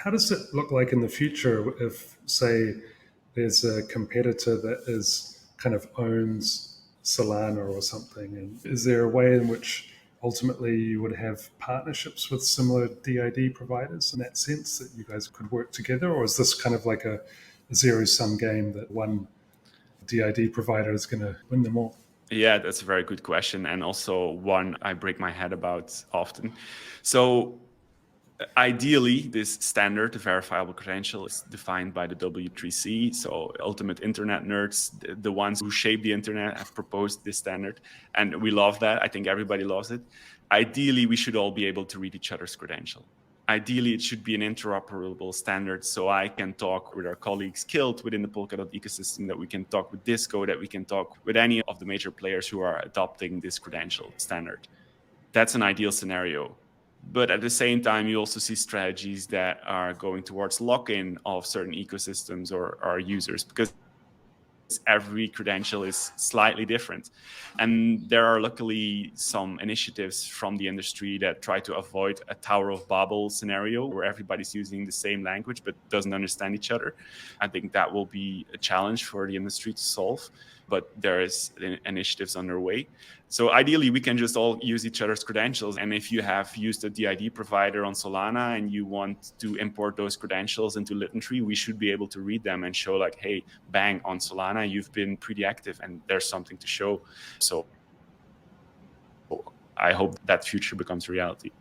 how does it look like in the future if, say, there's a competitor that is kind of owns Solana or something? And is there a way in which ultimately you would have partnerships with similar DID providers in that sense that you guys could work together? Or is this kind of like a zero-sum game that one DID provider is going to win them all? Yeah, that's a very good question, and also one I break my head about often. So ideally, this standard, the verifiable credential, is defined by the W3C. So ultimate internet nerds, the ones who shape the internet, have proposed this standard. And we love that. I think everybody loves it. Ideally, we should all be able to read each other's credential. Ideally, it should be an interoperable standard, so I can talk with our colleagues killed within the Polkadot ecosystem, that we can talk with Disco, that we can talk with any of the major players who are adopting this credential standard. That's an ideal scenario. But at the same time, you also see strategies that are going towards lock-in of certain ecosystems or our users, because every credential is slightly different. And there are luckily some initiatives from the industry that try to avoid a Tower of Babel scenario where everybody's using the same language but doesn't understand each other. I think that will be a challenge for the industry to solve, but there is initiatives underway. So ideally, we can just all use each other's credentials. And if you have used a DID provider on Solana and you want to import those credentials into Litentry, we should be able to read them and show like, hey, bang, on Solana, you've been pretty active and there's something to show. So I hope that future becomes reality.